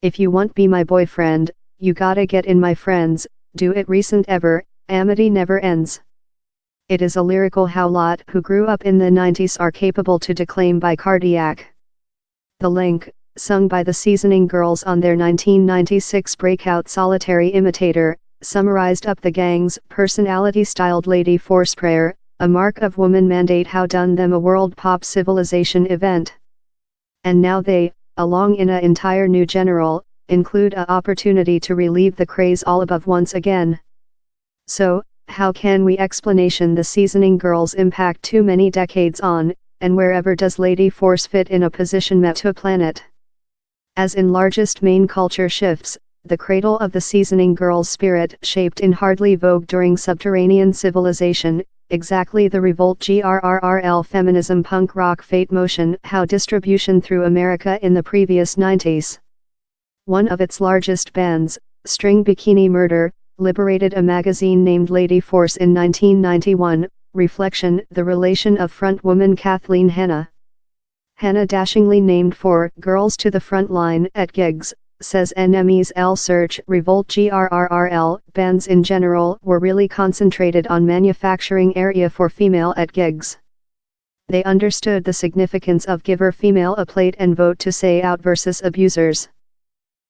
If you want be my boyfriend, you gotta get in my friends, do it recent ever, amity never ends. It is a lyrical how lot who grew up in the 90s are capable to declaim by cardiac. The Link, sung by the Seasoning Girls on their 1996 breakout Solitary Imitator, summarized up the gang's personality-styled Lady Force prayer, a mark of woman mandate how done them a world pop civilization event. And now they, along in a entire new general, include a opportunity to relieve the craze all above once again. So, how can we explanation the Seasoning Girls' impact too many decades on, and wherever does Lady Force fit in a position met to planet? As in largest main culture shifts, the cradle of the Seasoning Girls' spirit shaped in hardly vogue during subterranean civilization, exactly the revolt grrrl feminism punk rock fate motion how distribution through America in the previous 90s. One of its largest bands, String Bikini Murder, liberated a magazine named Lady Force in 1991, Reflection, the relation of frontwoman Kathleen Hanna. Hanna dashingly named for Girls to the Front Line at gigs, says NME's L Search Revolt grrrl bands in general were really concentrated on manufacturing area for female at gigs. They understood the significance of give her female a plate and vote to say out versus abusers.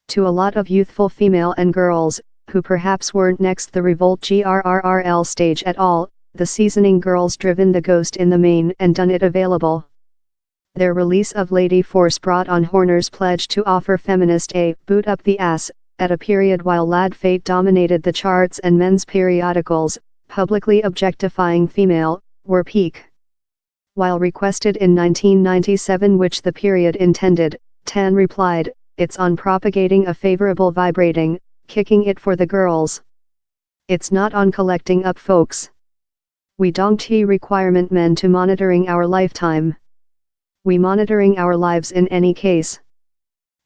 To a lot of youthful female and girls, who perhaps weren't next the Revolt grrrl stage at all, the Seasoning Girls driven the ghost in the main and done it available. Their release of Lady Force brought on Horner's pledge to offer feminist a boot up the ass, at a period while Lad Fate dominated the charts and men's periodicals, publicly objectifying female, were peak. While requested in 1997 which the period intended, Tan replied, "It's on propagating a favorable vibrating, kicking it for the girls. It's not on collecting up folks. We don't requirement men to monitoring our lifetime. We monitoring our lives in any case."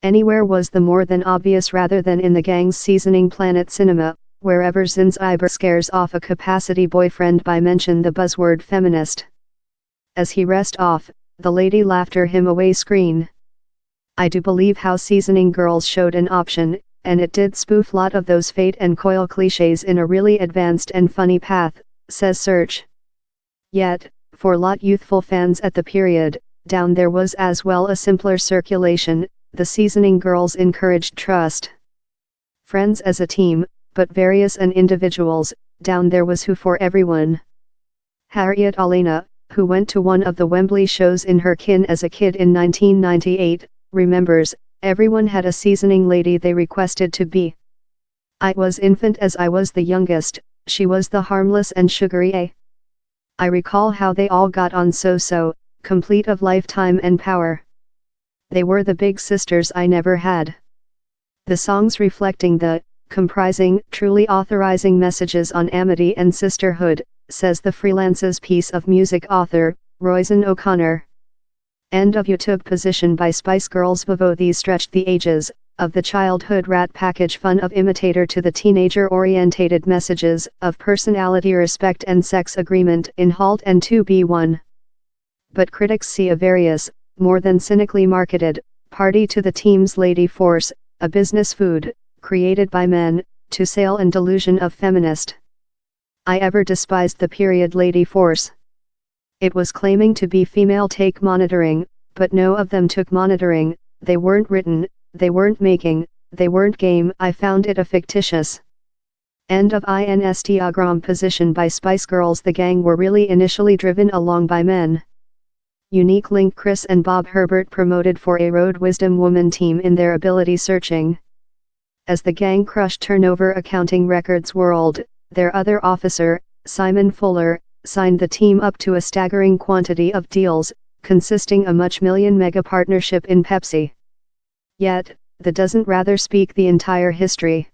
Anywhere was the more than obvious rather than in the gang's Seasoning Planet Cinema, wherever Zin's Iber scares off a capacity boyfriend by mention the buzzword feminist. As he rest off, the lady laughter him away screen. I do believe how Seasoning Girls showed an option, and it did spoof lot of those fate and coil cliches in a really advanced and funny path, says Search. Yet, for lot youthful fans at the period, down there was as well a simpler circulation, the Seasoning Girls encouraged trust. Friends as a team, but various and individuals, down there was who for everyone. Harriet Alina, who went to one of the Wembley shows in her kin as a kid in 1998, remembers, everyone had a seasoning lady they requested to be. I was infant as I was the youngest, she was the harmless and sugary A. I recall how they all got on so, complete of lifetime and power. They were the big sisters I never had. The songs reflecting the, comprising, truly authorizing messages on amity and sisterhood, says the Freelance's piece of music author, Roisin O'Connor. End of YouTube position by Spice Girls Vivo. These stretched the ages, of the childhood rat package fun of imitator to the teenager-orientated messages of personality respect and sex agreement in Halt and 2B1. But critics see a various, more than cynically marketed, party to the team's Lady Force, a business food, created by men, to sale and delusion of feminist. I ever despised the period Lady Force. It was claiming to be female take monitoring, but no of them took monitoring, they weren't written, they weren't making, they weren't game. I found it a fictitious. End of Instagram position by Spice Girls. The gang were really initially driven along by men. Unique link Chris and Bob Herbert promoted for a road wisdom woman team in their ability searching. As the gang crushed turnover accounting records world, their other officer, Simon Fuller, signed the team up to a staggering quantity of deals, consisting a much million mega partnership in Pepsi. Yet, that doesn't rather speak the entire history.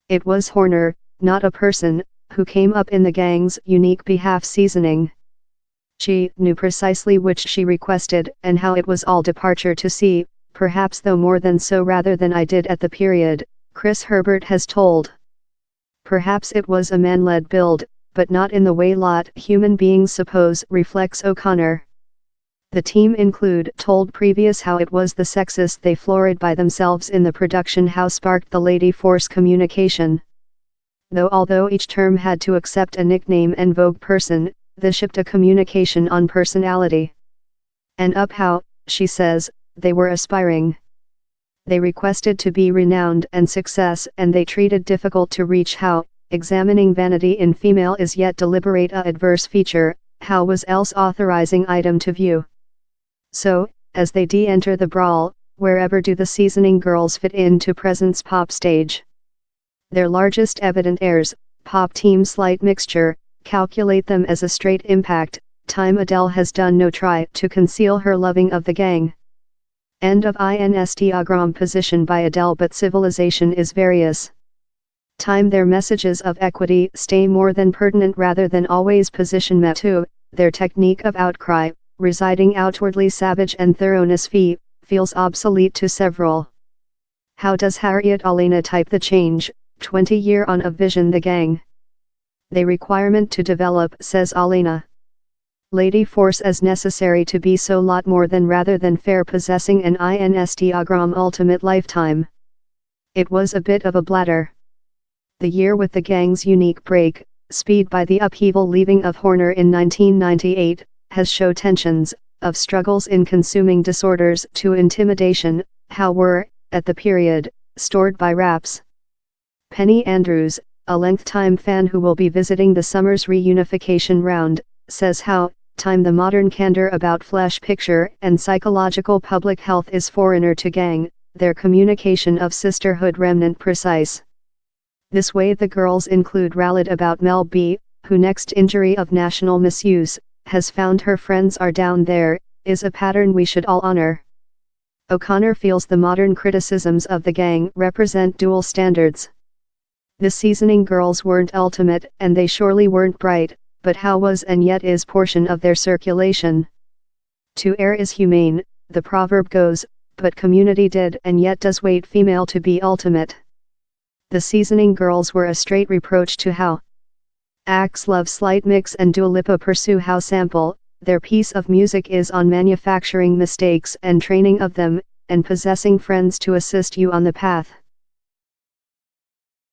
It was Horner, not a person, who came up in the gang's unique behalf seasoning. She knew precisely which she requested and how it was all departure to see, perhaps though more than so rather than I did at the period, Chris Herbert has told. Perhaps it was a man-led build, but not in the way lot human beings suppose, reflects O'Connor. The team include told previous how it was the sexist they florid by themselves in the production how sparked the lady force communication. Although each term had to accept a nickname and vogue person, the shipped a communication on personality. And up how, she says, they were aspiring. They requested to be renowned and success and they treated difficult to reach how, examining vanity in female is yet deliberate a adverse feature, how was else authorizing item to view. So, as they de-enter the brawl, wherever do the seasoning girls fit into present's pop stage? Their largest evident heirs, pop team slight mixture, calculate them as a straight impact, time Adele has done no try to conceal her loving of the gang. End of Instagram position by Adele but civilization is various. Time their messages of equity stay more than pertinent rather than always position met to, their technique of outcry, residing outwardly savage and thoroughness feels obsolete to several. How does Harriet Alina type the change, 20-year on of vision the gang? They requirement to develop, says Alina. Lady force as necessary to be so lot more than rather than fair possessing an Instagram ultimate lifetime. It was a bit of a bladder. The year with the gang's unique break, speed by the upheaval leaving of Horner in 1998, has shown tensions, of struggles in consuming disorders to intimidation, how were, at the period, stored by raps. Penny Andrews, a length-time fan who will be visiting the summer's reunification round, says how, time the modern candor about flesh picture and psychological public health is foreigner to gang, their communication of sisterhood remnant precise. This way the girls include rallied about Mel B, who next injury of national misuse, has found her friends are down there, is a pattern we should all honor. O'Connor feels the modern criticisms of the gang represent dual standards. The seasoning girls weren't ultimate and they surely weren't bright, but how was and yet is portion of their circulation. To err is humane, the proverb goes, but community did and yet does wait female to be ultimate. The seasoning girls were a straight reproach to how acts love slight mix and Dua Lipa pursue how sample, their piece of music is on manufacturing mistakes and training of them, and possessing friends to assist you on the path.